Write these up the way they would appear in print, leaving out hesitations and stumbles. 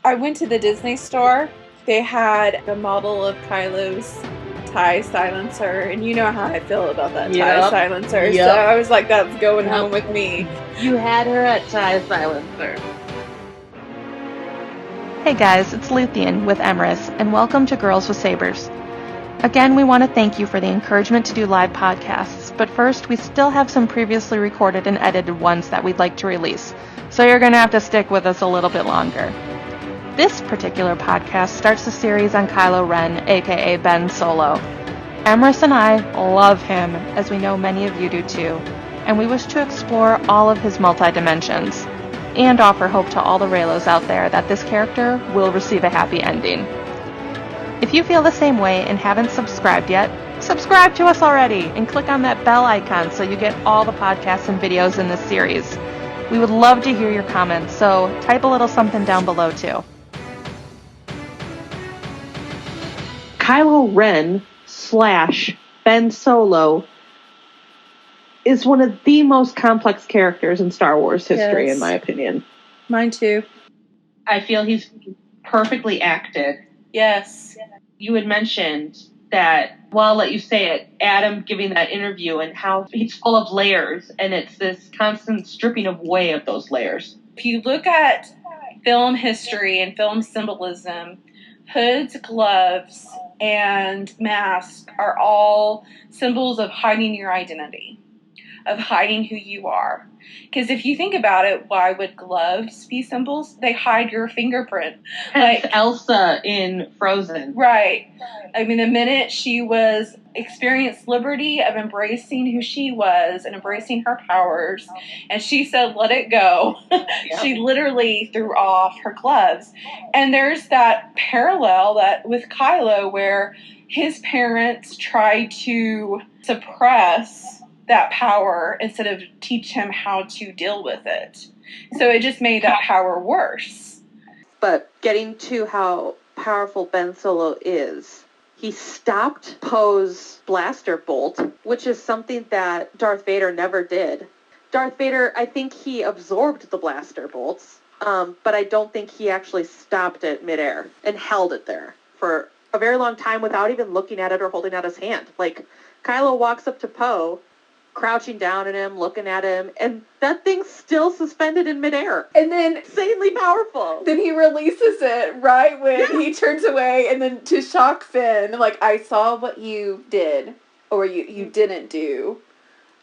I went to the Disney store. They had a model of Kylo's tie silencer, and you know how I feel about that tie silencer. Yep. So I was like, that's going home with me. You had her at tie silencer. Hey guys, it's Luthien with Emrys, and welcome to Girls with Sabers. Again, we want to thank you for the encouragement to do live podcasts, but first, we still have some previously recorded and edited ones that we'd like to release, so you're going to have to stick with us a little bit longer. This particular podcast starts the series on Kylo Ren, aka Ben Solo. Emrys and I love him, as we know many of you do too, and we wish to explore all of his multidimensions, and offer hope to all the Reylos out there that this character will receive a happy ending. If you feel the same way and haven't subscribed yet, subscribe to us already and click on that bell icon so you get all the podcasts and videos in this series. We would love to hear your comments, so type a little something down below too. Kylo Ren / Ben Solo is one of the most complex characters in Star Wars history, in my opinion. Mine too. I feel he's perfectly acted. Yes. You had mentioned that, well, I'll let you say it, Adam giving that interview and how he's full of layers, and it's this constant stripping away of those layers. If you look at film history and film symbolism, hoods, gloves, and masks are all symbols of hiding your identity, of hiding who you are. Because if you think about it, why would gloves be symbols? They hide your fingerprint. Like Elsa in Frozen. Right. I mean, the minute she was experienced liberty of embracing who she was and embracing her powers, and she said, let it go, she literally threw off her gloves. And there's that parallel that with Kylo where his parents tried to suppress that power instead of teach him how to deal with it. So it just made that power worse. But getting to how powerful Ben Solo is, he stopped Poe's blaster bolt, which is something that Darth Vader never did. Darth Vader, I think he absorbed the blaster bolts, but I don't think he actually stopped it midair and held it there for a very long time without even looking at it or holding out his hand. Like, Kylo walks up to Poe, crouching down at him, looking at him, and that thing's still suspended in midair. And then insanely powerful. Then he releases it right when he turns away, and then to shock Finn, like, I saw what you did, or you didn't do,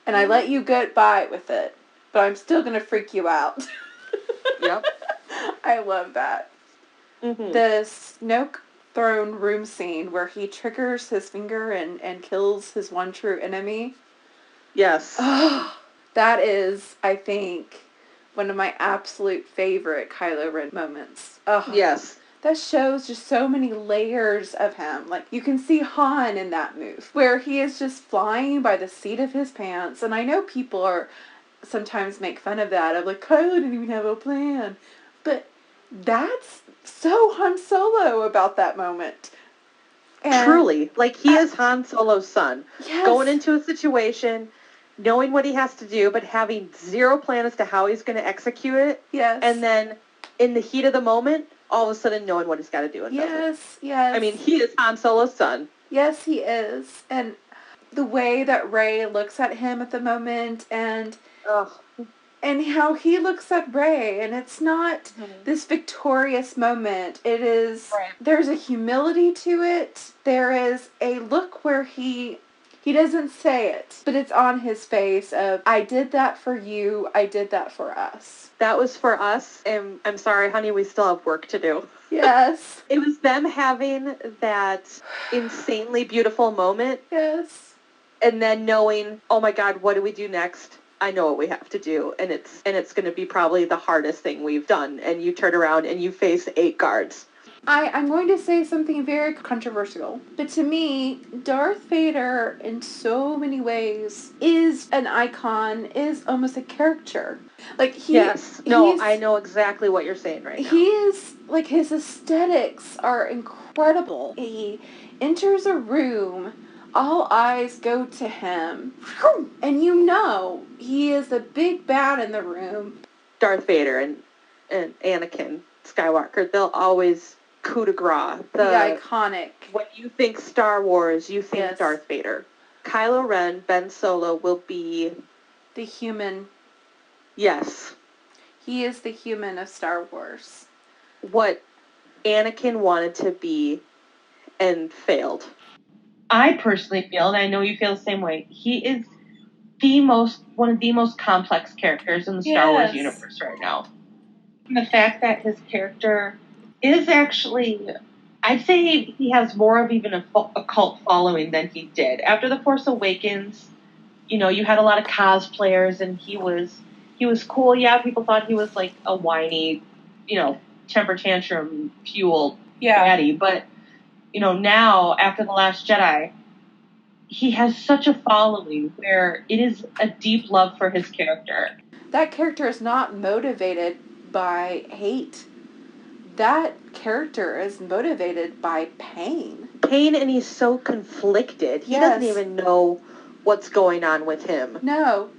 and I let you get by with it, but I'm still going to freak you out. Yep. I love that. Mm-hmm. The Snoke throne room scene where he triggers his finger and kills his one true enemy. Yes. Oh, that is, I think, one of my absolute favorite Kylo Ren moments. Oh, yes. That shows just so many layers of him. Like, you can see Han in that move, where he is just flying by the seat of his pants. And I know people are sometimes make fun of that. Of like, Kylo didn't even have a plan. But that's so Han Solo about that moment. And truly. Like, he is Han Solo's son. Yes. Going into a situation, knowing what he has to do, but having zero plan as to how he's going to execute it. Yes. And then, in the heat of the moment, all of a sudden knowing what he's got to do and does it. Yes. I mean, he is Han Solo's son. Yes, he is. And the way that Rey looks at him at the moment, and how he looks at Rey, and it's not this victorious moment. It is, there's a humility to it. There is a look where he doesn't say it, but it's on his face of, I did that for you, I did that for us. That was for us, and I'm sorry, honey, we still have work to do. Yes. It was them having that insanely beautiful moment. Yes. And then knowing, oh my God, what do we do next? I know what we have to do, and it's going to be probably the hardest thing we've done. And you turn around and you face 8 guards. I'm going to say something very controversial, but to me, Darth Vader, in so many ways, is an icon, is almost a caricature. Like, I know exactly what you're saying right now. He is, like, his aesthetics are incredible. He enters a room, all eyes go to him, and you know he is the big bad in the room. Darth Vader and Anakin Skywalker. They'll always coup de grace. The iconic. When you think Star Wars, you think Yes. Darth Vader. Kylo Ren, Ben Solo, will be... The human. Yes. He is the human of Star Wars. What Anakin wanted to be and failed. I personally feel, and I know you feel the same way, he is one of the most complex characters in the Star Wars universe right now. And the fact that his character is actually, I'd say he has more of even a cult following than he did. After The Force Awakens, you had a lot of cosplayers, and he was cool. Yeah, people thought he was like a whiny, temper tantrum fueled baddie. But, now after The Last Jedi, he has such a following where it is a deep love for his character. That character is not motivated by hate. That character is motivated by pain. Pain, and he's so conflicted. He doesn't even know what's going on with him. No.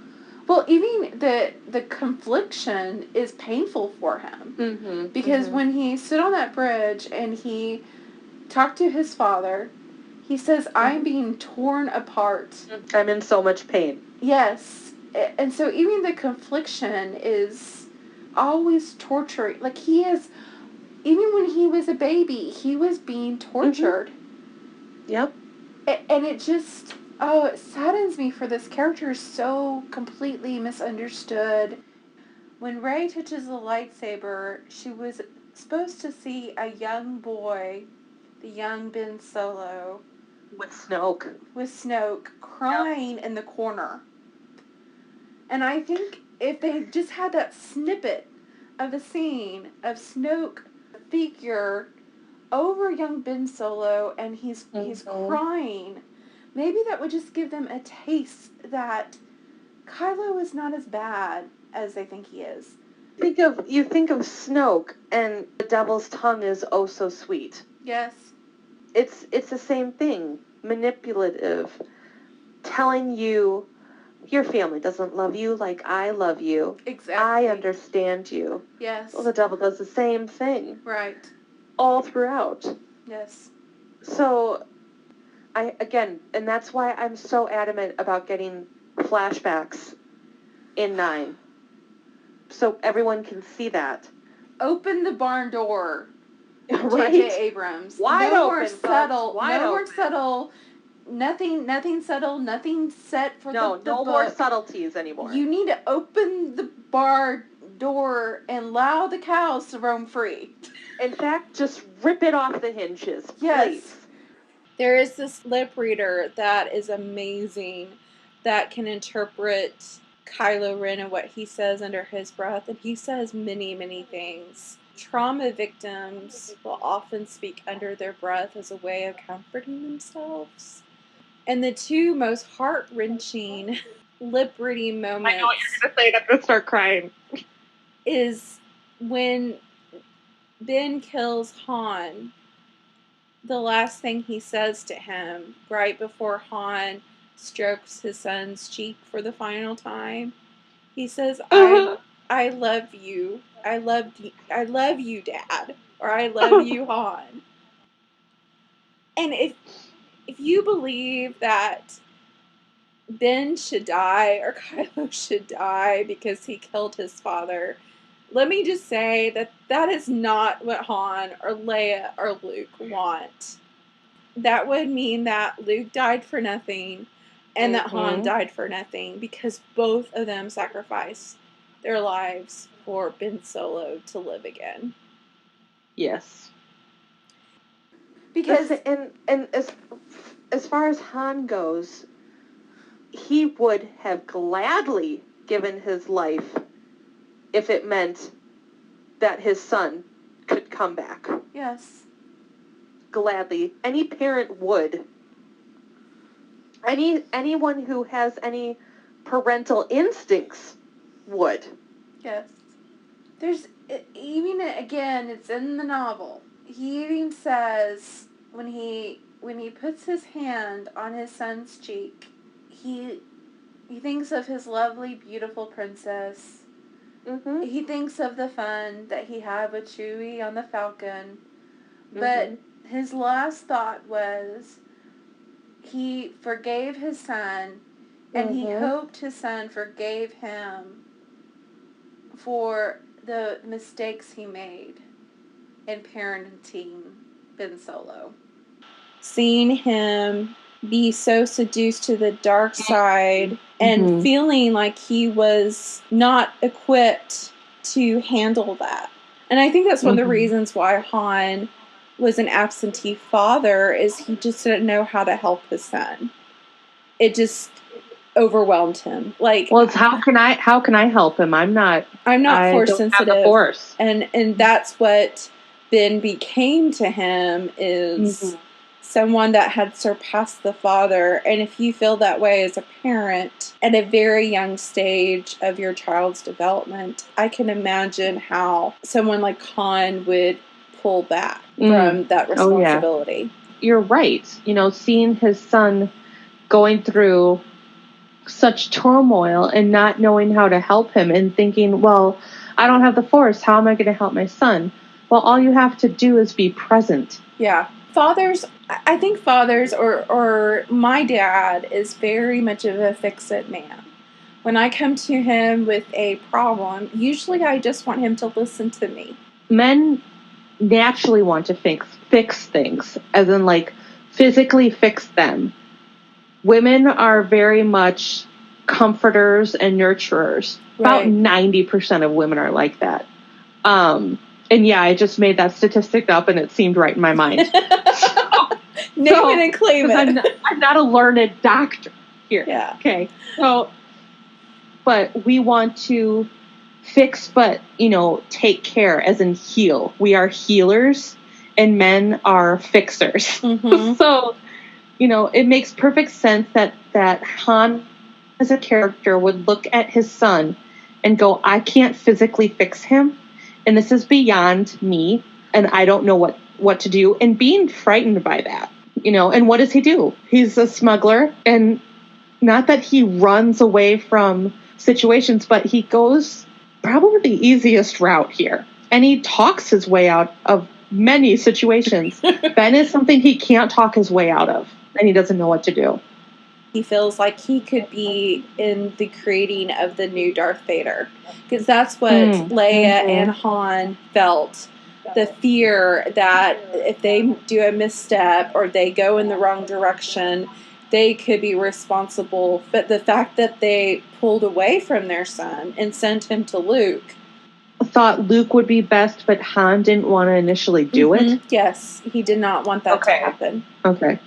Well, even the confliction is painful for him. Mm-hmm. Because when he stood on that bridge and he talked to his father, he says, I'm being torn apart. I'm in so much pain. Yes. And so even the confliction is always torturing. Like, he is, even when he was a baby, he was being tortured. Yep. And it just, it saddens me for this character so completely misunderstood. When Rey touches the lightsaber, she was supposed to see a young boy, the young Ben Solo, with Snoke crying in the corner. And I think if they just had that snippet of a scene of Snoke figure over young Ben Solo, and he's crying, maybe that would just give them a taste that Kylo is not as bad as they think he is. You think of Snoke, and the devil's tongue is oh so sweet. Yes. It's the same thing. Manipulative. Telling you your family doesn't love you like I love you. Exactly. I understand you. Yes. Well, the devil does the same thing. Right. All throughout. Yes. So, and that's why I'm so adamant about getting flashbacks in 9. So everyone can see that. Open the barn door. Right? J.J. Abrams. Wide no open, more folks. settle. Wide no open. more settle. Nothing settle. Nothing set for the book. No more subtleties anymore. You need to open the bar door and allow the cows to roam free. In fact, just rip it off the hinges. Yes. Please. There is this Lipreader that is amazing that can interpret Kylo Ren and what he says under his breath, and he says many, many things. Trauma victims will often speak under their breath as a way of comforting themselves. And the two most heart-wrenching lip-reading moments... I know what you're going to say, and I'm going to start crying. ...is when Ben kills Han. The last thing he says to him, right before Han strokes his son's cheek for the final time, he says, I love you. I love you, Dad. Or I love you, Han. And if you believe that Ben should die or Kylo should die because he killed his father, let me just say that is not what Han or Leia or Luke want. That would mean that Luke died for nothing and that Han died for nothing, because both of them sacrificed their lives for Ben Solo to live again. Yes. Because and as far as Han goes, he would have gladly given his life if it meant that his son could come back. Yes. Gladly. Any parent would. Anyone who has any parental instincts would. Yes. There's, even, again, it's in the novel. He even says, when he puts his hand on his son's cheek, he thinks of his lovely, beautiful princess, Mm-hmm. He thinks of the fun that he had with Chewie on the Falcon. But his last thought was he forgave his son, and he hoped his son forgave him for the mistakes he made in parenting Ben Solo. Seeing him be so seduced to the dark side and feeling like he was not equipped to handle that. And I think that's one of the reasons why Han was an absentee father, is he just didn't know how to help his son. It just overwhelmed him. Like, well, it's how can I help him? I'm not force sensitive. Have the force. And that's what Ben became to him, is someone that had surpassed the father. And if you feel that way as a parent at a very young stage of your child's development, I can imagine how someone like Han would pull back from that responsibility. Oh, yeah. You're right. Seeing his son going through such turmoil and not knowing how to help him and thinking, well, I don't have the force. How am I going to help my son? Well, all you have to do is be present. Yeah. I think fathers, or my dad is very much of a fix-it man. When I come to him with a problem, usually I just want him to listen to me. Men naturally want to fix things, as in like physically fix them. Women are very much comforters and nurturers. Right. About 90% of women are like that. And yeah, I just made that statistic up and it seemed right in my mind. Name it and claim it. I'm not a learned doctor here. Yeah. Okay. So, but we want to fix, but, take care, as in heal. We are healers and men are fixers. So, it makes perfect sense that Han as a character would look at his son and go, I can't physically fix him. And this is beyond me, and I don't know what to do. And being frightened by that, and what does he do? He's a smuggler, and not that he runs away from situations, but he goes probably the easiest route here. And he talks his way out of many situations. Ben is something he can't talk his way out of, and he doesn't know what to do. He feels like he could be in the creating of the new Darth Vader. Because that's what Leia and Han felt. The fear that if they do a misstep or they go in the wrong direction, they could be responsible. But the fact that they pulled away from their son and sent him to Luke. Thought Luke would be best, but Han didn't want to initially do it? Yes, he did not want that to happen. Okay.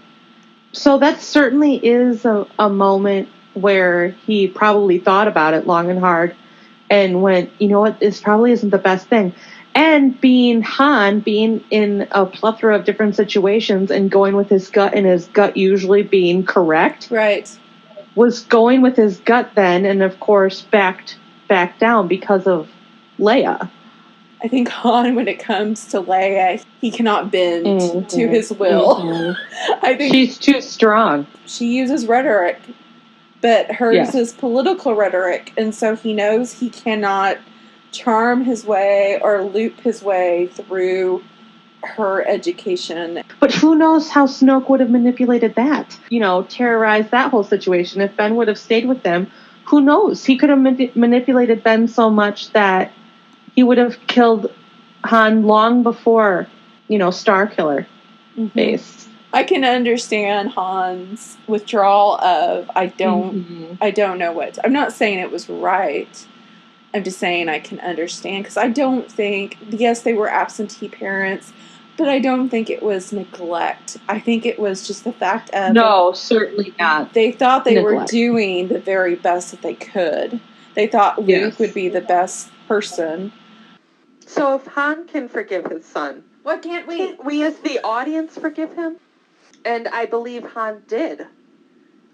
So that certainly is a moment where he probably thought about it long and hard and went, you know what, this probably isn't the best thing. And being Han, being in a plethora of different situations and going with his gut, and his gut usually being correct. Right. Was going with his gut then, and of course backed down because of Leia. I think Han, when it comes to Leia, he cannot bend to his will. I think she's too strong. She uses rhetoric, but hers is political rhetoric, and so he knows he cannot charm his way or loop his way through her education. But who knows how Snoke would have manipulated that? Terrorized that whole situation. If Ben would have stayed with them, who knows? He could have manipulated Ben so much that he would have killed Han long before, Star Killer base. I can understand Han's withdrawal of I don't know what. I'm not saying it was right. I'm just saying I can understand, because I don't think, yes, they were absentee parents, but I don't think it was neglect. I think it was just the fact of... No, certainly not. They thought they were doing the very best that they could. They thought Luke would be the best person. So if Han can forgive his son, why can't we? Can't we as the audience forgive him? And I believe Han did.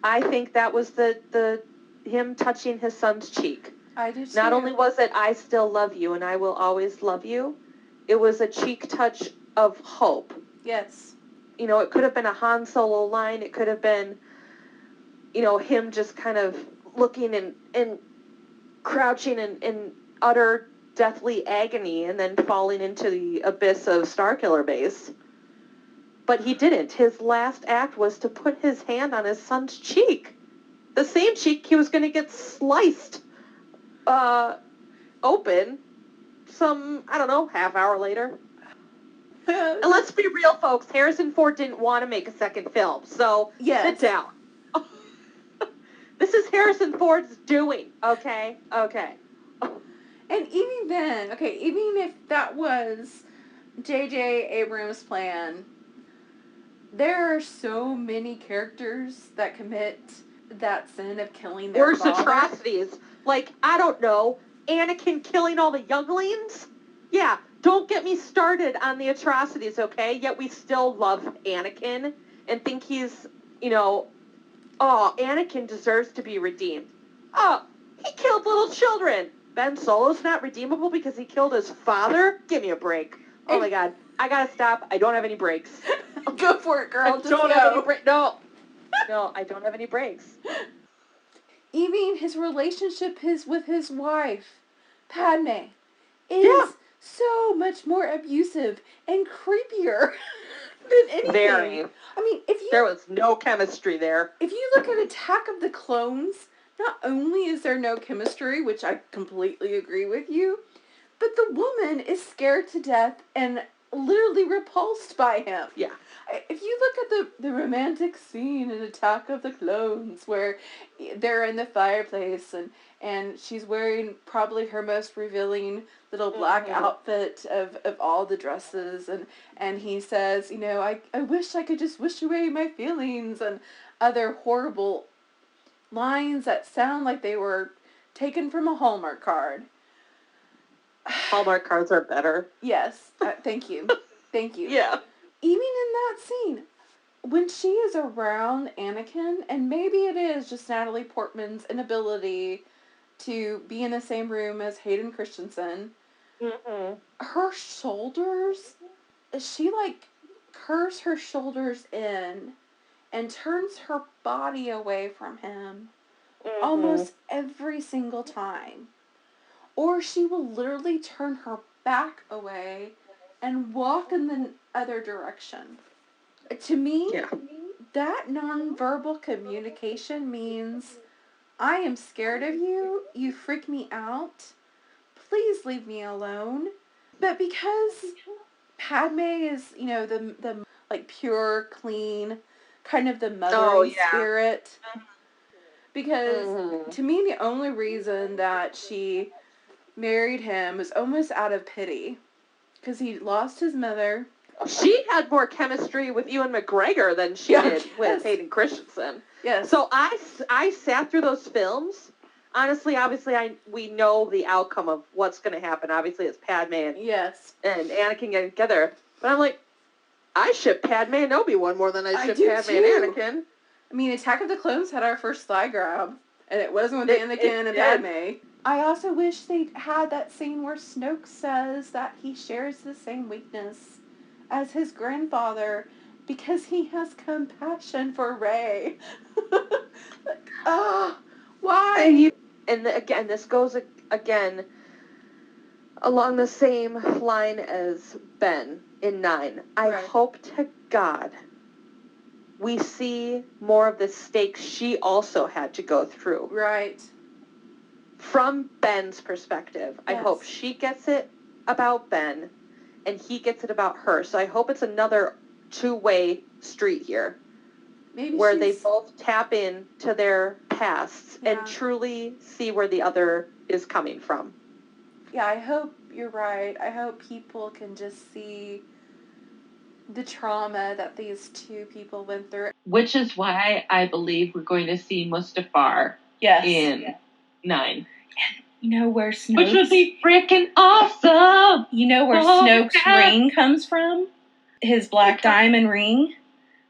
I think that was the him touching his son's cheek. I do too. Not only was it, I still love you and I will always love you, it was a cheek touch of hope. Yes. It could have been a Han Solo line. It could have been, him just kind of looking and crouching and utter deathly agony and then falling into the abyss of Starkiller Base. But he didn't. His last act was to put his hand on his son's cheek. The same cheek he was going to get sliced open some, I don't know, half hour later. And let's be real, folks. Harrison Ford didn't want to make a second film, so sit down. This is Harrison Ford's doing, okay? Okay. And even then, even if that was J.J. Abrams' plan, there are so many characters that commit that sin of killing their worse father. Atrocities. Like, I don't know, Anakin killing all the younglings? Yeah, don't get me started on the atrocities, okay? Yet we still love Anakin and think he's, Anakin deserves to be redeemed. Oh, he killed little children. Ben Solo's not redeemable because he killed his father? Give me a break. Oh my God. I gotta stop. I don't have any breaks. Go for it, girl. I don't have any breaks. No, I don't have any breaks. Even his relationship with his wife, Padme, is so much more abusive and creepier than anything. Very. I mean, there was no chemistry there. If you look at Attack of the Clones, not only is there no chemistry, which I completely agree with you, but the woman is scared to death and literally repulsed by him. Yeah. If you look at the romantic scene in Attack of the Clones where they're in the fireplace and she's wearing probably her most revealing little black outfit of all the dresses and he says, I wish I could just wish away my feelings and other horrible lines that sound like they were taken from a Hallmark card. Hallmark cards are better. Yes. Thank you. Thank you. Yeah. Even in that scene, when she is around Anakin, and maybe it is just Natalie Portman's inability to be in the same room as Hayden Christensen, her shoulders, she curves her shoulders in and turns her body away from him almost every single time. Or she will literally turn her back away and walk in the other direction. To me, that nonverbal communication means I am scared of you. You freak me out. Please leave me alone. But because Padme is, the pure, clean, kind of the mothering spirit. Because to me, the only reason that she married him was almost out of pity. Because he lost his mother. She had more chemistry with Ewan McGregor than she did with Hayden Christensen. Yes. So I sat through those films. Honestly, obviously, we know the outcome of what's going to happen. Obviously, it's Padme and Anakin getting together. But I'm like, I ship Padme and Obi-Wan more than I ship Padme and Anakin. I mean, Attack of the Clones had our first thigh grab, and it wasn't with Anakin and Padme. I also wish they had that scene where Snoke says that he shares the same weakness as his grandfather because he has compassion for Rey. Why? And again, this goes again along the same line as Ben in 9. I hope to God we see more of the stakes she also had to go through. Right. From Ben's perspective. Yes. I hope she gets it about Ben and he gets it about her. So I hope it's another two-way street here. Maybe where they both tap into their pasts and truly see where the other is coming from. Yeah, I hope you're right. I hope people can just see the trauma that these two people went through. Which is why I believe we're going to see Mustafar in 9. And where Snoke's... Which would be freaking awesome! Where Snoke's ring comes from? His black diamond ring?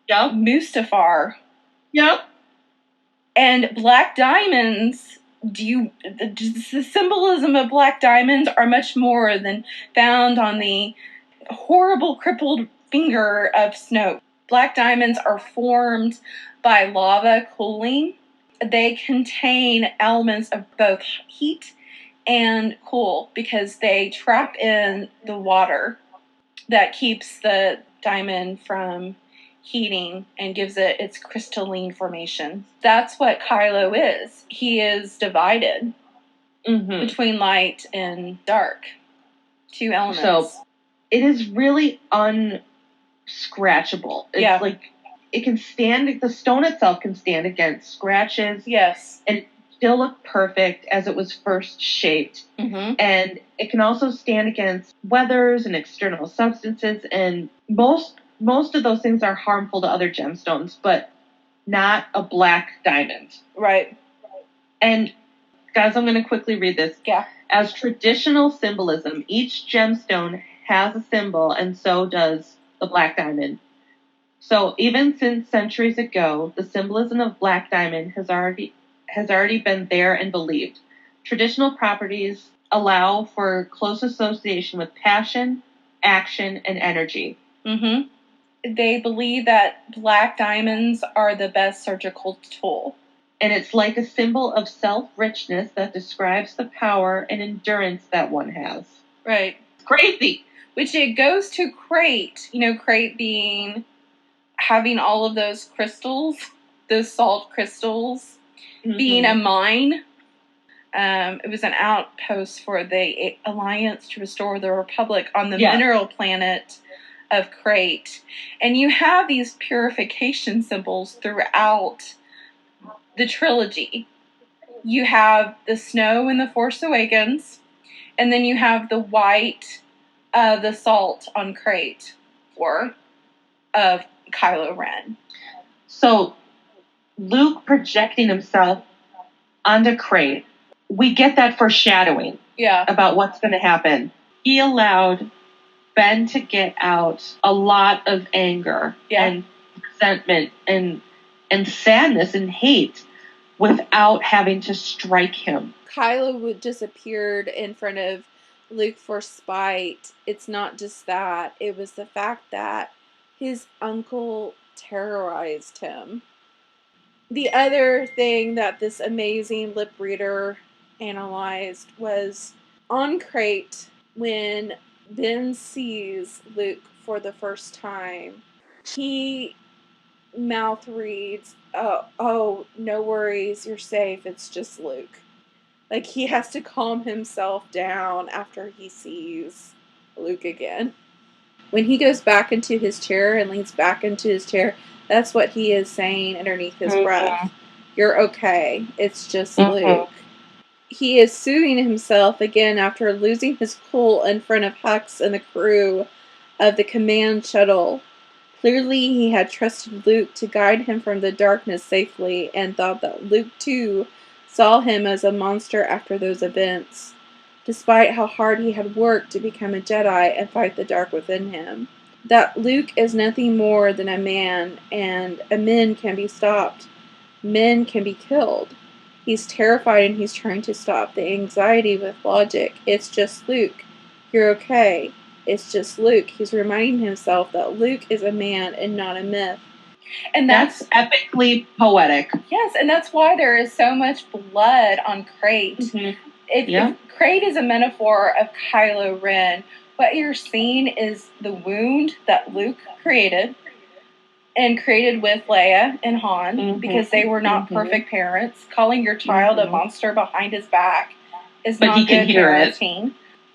Yep. Mustafar. Yep. And black diamonds, the symbolism of black diamonds are much more than found on the horrible crippled finger of Snoke. Black diamonds are formed by lava cooling. They contain elements of both heat and cool because they trap in the water that keeps the diamond from heating and gives it its crystalline formation. That's what Kylo is. He is divided between light and dark. Two elements. So it is really unscratchable. It's like it can stand, the stone itself can stand against scratches. Yes. And still look perfect as it was first shaped. And it can also stand against weathers and external substances, and most of those things are harmful to other gemstones, but not a black diamond. Right. And guys, I'm going to quickly read this. Yeah. As traditional symbolism, each gemstone has a symbol, and so does the black diamond. So even since centuries ago, the symbolism of black diamond has already been there and believed. Traditional properties allow for close association with passion, action, and energy. They believe that black diamonds are the best surgical tool. And it's like a symbol of self-richness that describes the power and endurance that one has. Right. Crazy! Which it goes to Crait. You know, Crait having all of those crystals, those salt crystals, being a mine. It was an outpost for the Alliance to restore the Republic on the mineral planet of Crait. And you have these purification symbols throughout the trilogy. You have the snow in The Force Awakens, and then you have the white the salt on Crait of Kylo Ren. So Luke projecting himself onto Crait, we get that foreshadowing about what's going to happen. He allowed Ben to get out a lot of anger and resentment and sadness and hate without having to strike him. Kylo disappeared in front of Luke for spite. It's not just that. It was the fact that his uncle terrorized him. The other thing that this amazing lip reader analyzed was on Crait, when Ben sees Luke for the first time, he mouth reads, oh, no worries, you're safe, it's just Luke. Like, he has to calm himself down after he sees Luke again. When he goes back into his chair and leans back into his chair, that's what he is saying underneath his breath. You're okay. It's just Luke. He is soothing himself again after losing his cool in front of Hux and the crew of the command shuttle. Clearly, he had trusted Luke to guide him from the darkness safely and thought that Luke, too, saw him as a monster after those events, despite how hard he had worked to become a Jedi and fight the dark within him. That Luke is nothing more than a man, and men can be stopped. Men can be killed. He's terrified and he's trying to stop the anxiety with logic. It's just Luke. You're okay. It's just Luke. He's reminding himself that Luke is a man and not a myth. And that's epically poetic. Yes, and that's why there is so much blood on Crait. If Crait is a metaphor of Kylo Ren, what you're seeing is the wound that Luke created, and created with Leia and Han, because they were not perfect parents. Calling your child a monster behind his back is not good parenting.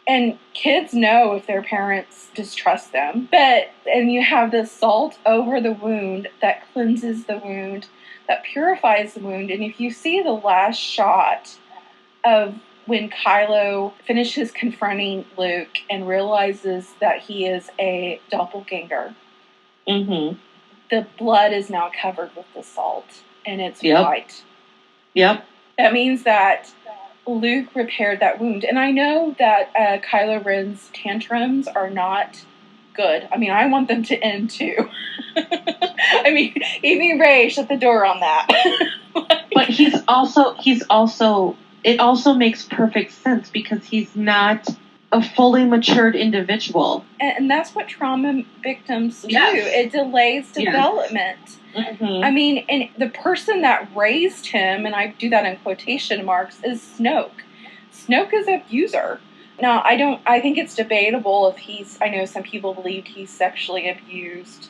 And kids know if their parents distrust them. And you have this salt over the wound that cleanses the wound, that purifies the wound. And if you see the last shot of when Kylo finishes confronting Luke and realizes that he is a doppelganger, the blood is now covered with the salt, and it's white. That means that Luke repaired that wound. And I know that Kylo Ren's tantrums are not good. I mean, I want them to end too. I mean, even Rey shut the door on that. But it also makes perfect sense because he's not a fully matured individual. And that's what trauma victims do. It delays development. I mean, and the person that raised him, and I do that in quotation marks, is Snoke. Snoke is an abuser. Now, I think it's debatable if I know some people believed he sexually abused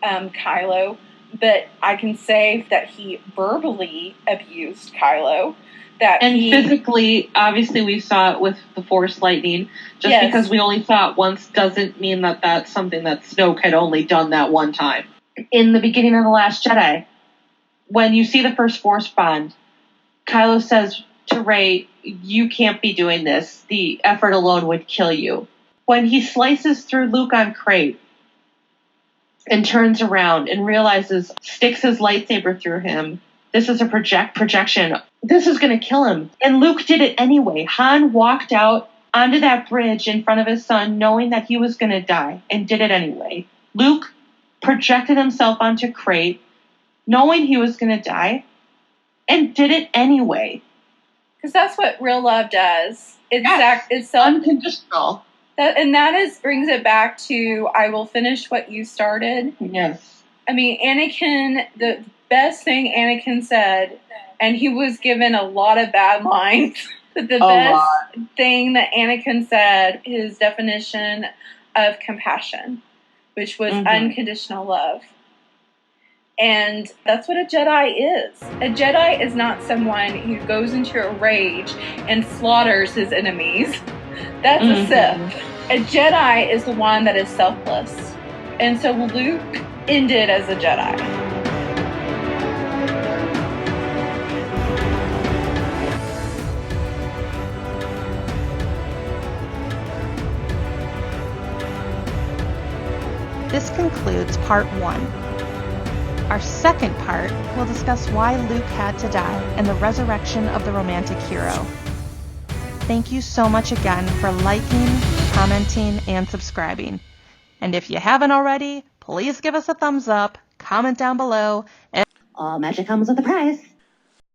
Kylo, but I can say that he verbally abused Kylo. Physically, obviously we saw it with the Force lightning. Just because we only saw it once doesn't mean that that's something that Snoke had only done that one time. In the beginning of The Last Jedi, when you see the first Force bond, Kylo says to Rey, "You can't be doing this. The effort alone would kill you." When he slices through Luke on Crait and turns around and realizes, sticks his lightsaber through him, this is a projection. This is going to kill him. And Luke did it anyway. Han walked out onto that bridge in front of his son knowing that he was going to die and did it anyway. Luke projected himself onto Crait knowing he was going to die and did it anyway. Because that's what real love does. It's unconditional. That brings it back to, I will finish what you started. Yes. I mean, Anakin, the best thing Anakin said, and he was given a lot of bad lines, but the best thing that Anakin said, his definition of compassion, which was unconditional love. And that's what a Jedi is. A Jedi is not someone who goes into a rage and slaughters his enemies. That's a Sith. A Jedi is the one that is selfless. And so Luke ended as a Jedi. This concludes part 1. Our second part will discuss why Luke had to die and the resurrection of the romantic hero. Thank you so much again for liking, commenting, and subscribing. And if you haven't already, please give us a thumbs up, comment down below, and all magic comes with a price.